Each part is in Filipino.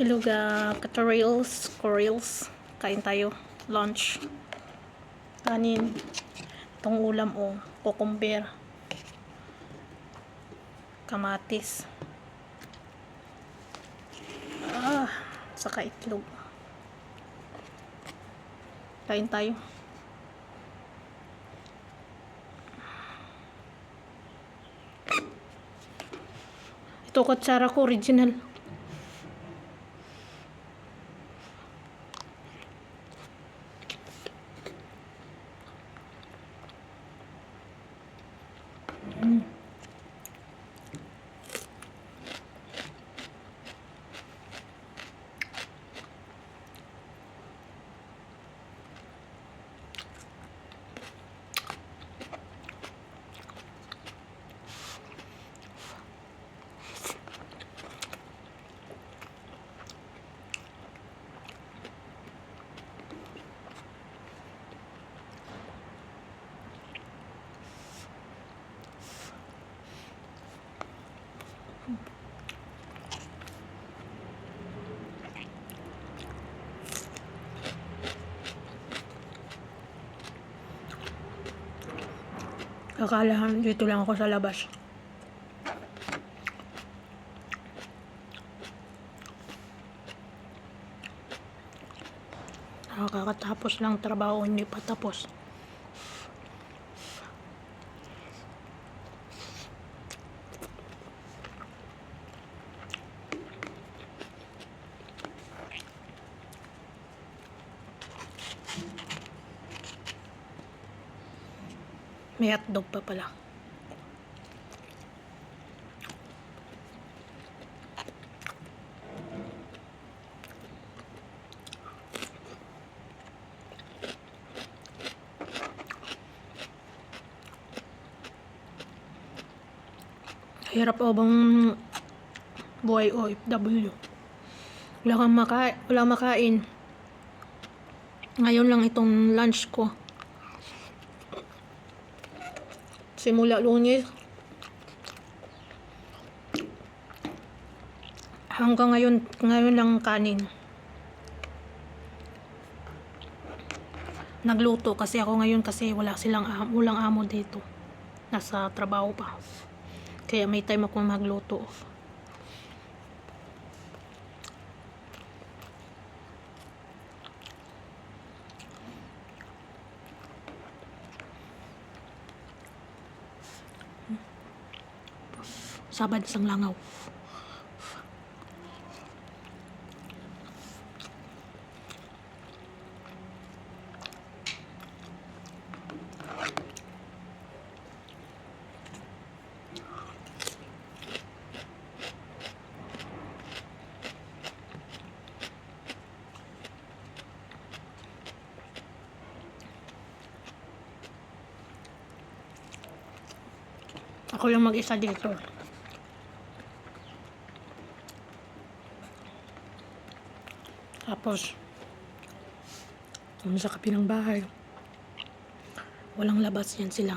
Hello Katarils, Corils. Kain tayo. Lunch. Kanin. Itong ulam cucumber. Kamatis. Saka itlog. Kain tayo. Ito kutsara ko original. Akala dito lang ako sa labas. Kakatapos lang trabaho, hindi pa tapos. May hotdog pa pala. Hirap bang buhay OFW. Wala makain. Ngayon lang itong lunch ko. Simula Lunes hanggang ngayon lang kanin. Nagluto kasi ako ngayon kasi walang amo dito. Nasa trabaho pa. Kaya may time ako magluto. Sabad sang langaw. Ako lang mag-isa dito. Tapos sa kabilang bahay walang labas, yan sila.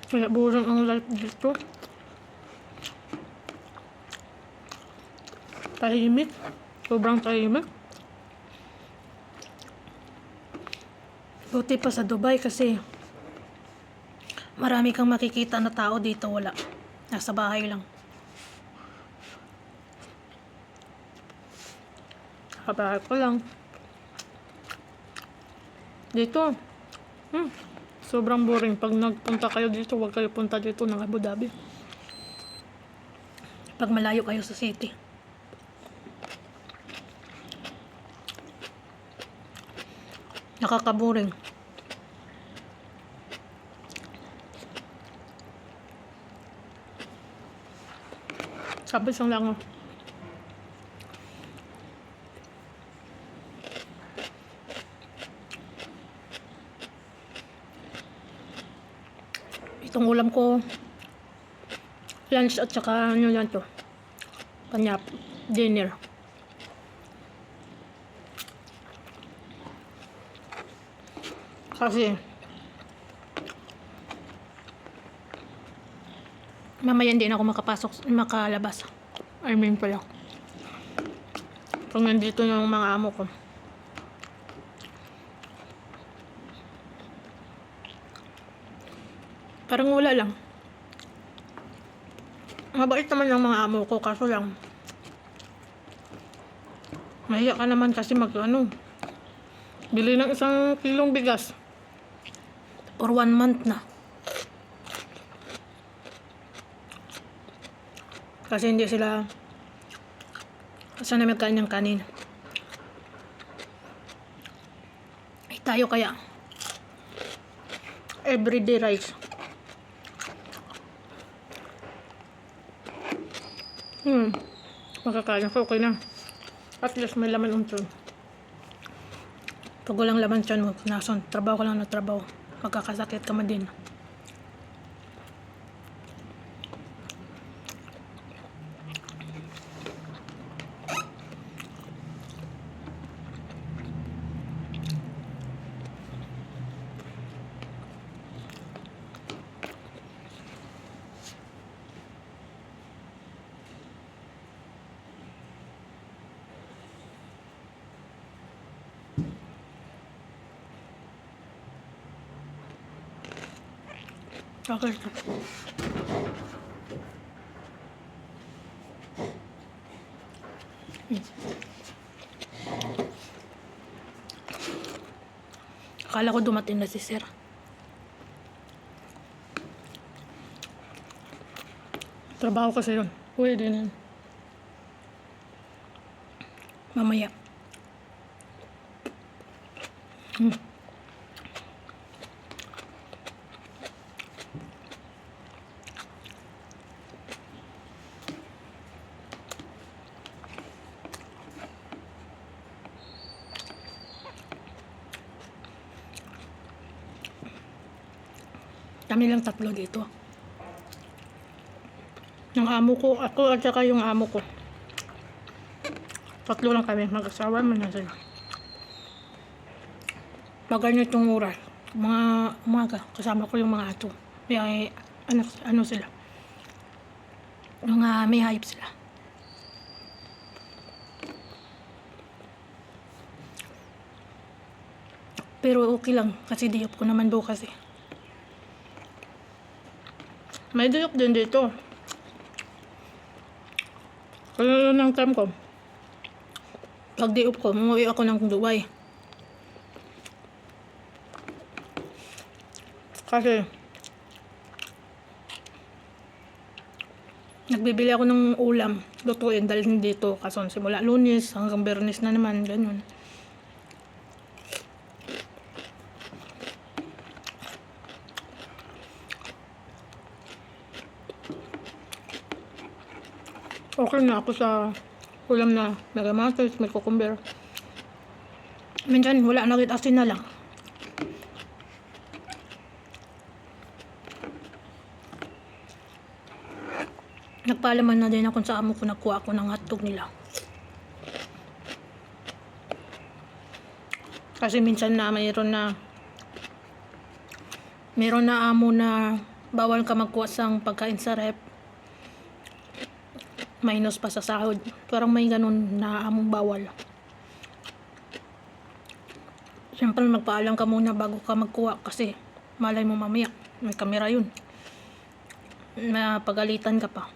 Kaya burang ang life dito. Tahimik. Sobrang tahimik. Buti pa sa Dubai kasi marami kang makikita na tao, dito wala. Nasa bahay lang. Kabahay ko lang. Dito, sobrang boring. Pag nagpunta kayo dito, huwag kayo punta dito ng Abu Dhabi. Pag malayo kayo sa city. Nakakaboring. Sabi sang lang. Itong ulam ko, lunch at saka ano lang to, kanya dinner. Kasi mamaya hindi na ako makalabas. I mean pala. Pag nandito yung mga amo ko. Parang wala lang. Mabait naman ang mga amo ko, kaso lang mahiya ka naman kasi bili ng 1 kilong bigas for 1 month na. Kasi hindi sila sana magkain ng kanin. Tayo kaya everyday rice. Makakain ko, okay na. At least may laman ang tiyan. Pag walang laman tiyan mo, nason, trabaho ka lang na trabaho. Magkakasakit ka man din. Okay. Akala ko dumating na si Sir. Trabaho kasi yun. Pwede na. Mamaya. Kami lang 3 dito. Yung amo ko, ako at saka yung amo ko. 3 lang kami, mag-asawa man na sila. Pag ganyan itong oras, mga umaga, kasama ko yung mga ato. May ano sila. May hayop sila. Pero okay lang, kasi di ko naman bukas eh. May diyok din dito. Kaya ng time ko, pag di ko, umuwi ako ng Dubai. Kasi, nagbibili ako ng ulam, lutuin dalhin dito. Kasi simula Lunes hanggang Biyernes na naman, ganun. Okay na ako sa ulam na nagamatis, may cucumber. Minsan wala na rin, asin na lang. Nagpaalaman na din ako sa amo ko, nakuha ako ng hotdog nila. Kasi minsan na mayroon na amo na bawal ka magkuha sang pagkain sa rep. Minus pa sa sahod. Parang may ganun na among bawal. Siyempre magpaalam ka muna bago ka magkuha kasi malay mo mamaya may kamera yun. Napagalitan ka pa.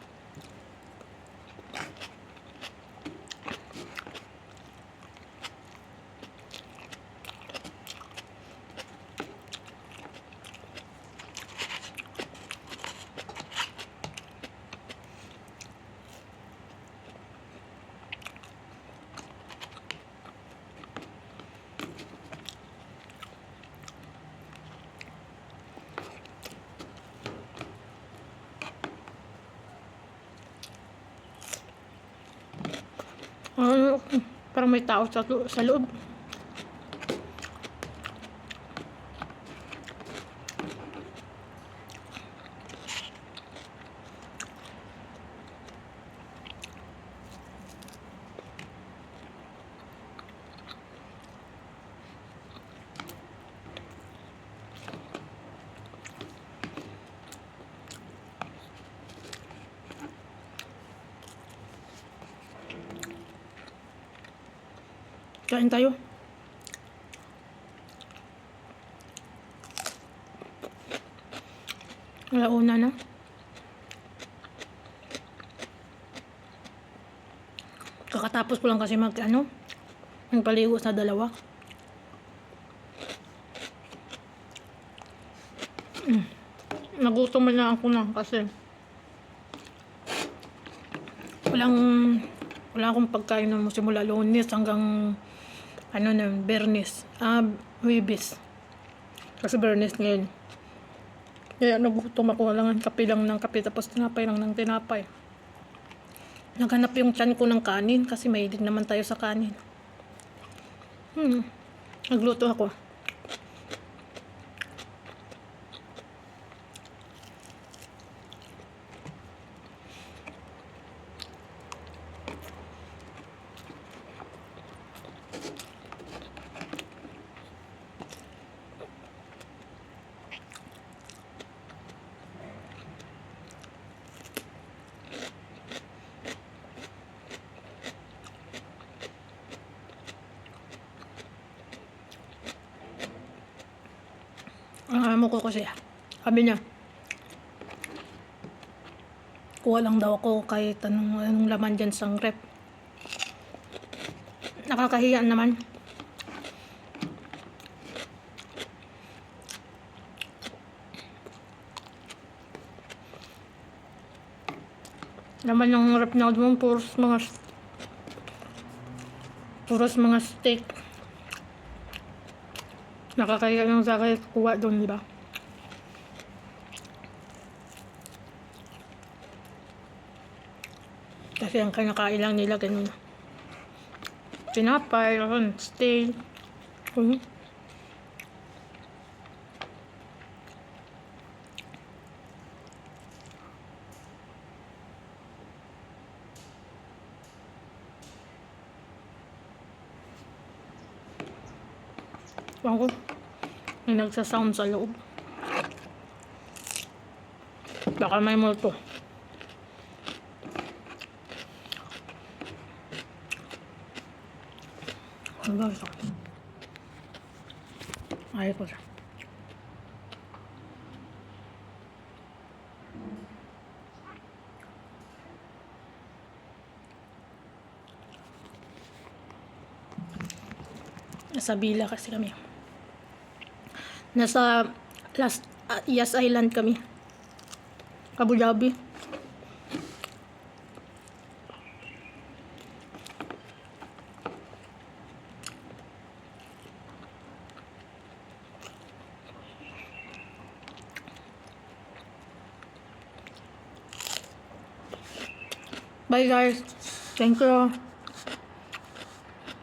Parang may tao sa loob. Kain tayo. Alauna na. Kakatapos ko lang kasi magpaligo sa dalawa. Nagutom na ako na kasi wala akong pagkain na simula Lunes hanggang Biyernes. Huwebes. Kasi Biyernes ngayon. Kaya nagutom ako lang kape lang ng kape tapos tinapay lang ng tinapay. Naghanap yung tiyan ko ng kanin kasi mahilig naman tayo sa kanin. Nagluto ako. Ang amo ko kasi, sabi niya, kuha lang daw ako kahit anong laman dyan sa rep. Nakakahiya naman. Laman ng rep na doon, puros mga steak. Nakakahiya yung sa akin kuha doon, di ba? Kasi ang kinakain lang nila ganun. Tinapay, steak. Ewan ko, may nagsasound sa loob. Baka may multo. Ano ba ito? Ayaw ko siya. Nasa Bila kasi kami. Nasa Yas Island kami. Abu Dhabi. Bye guys. Thank you.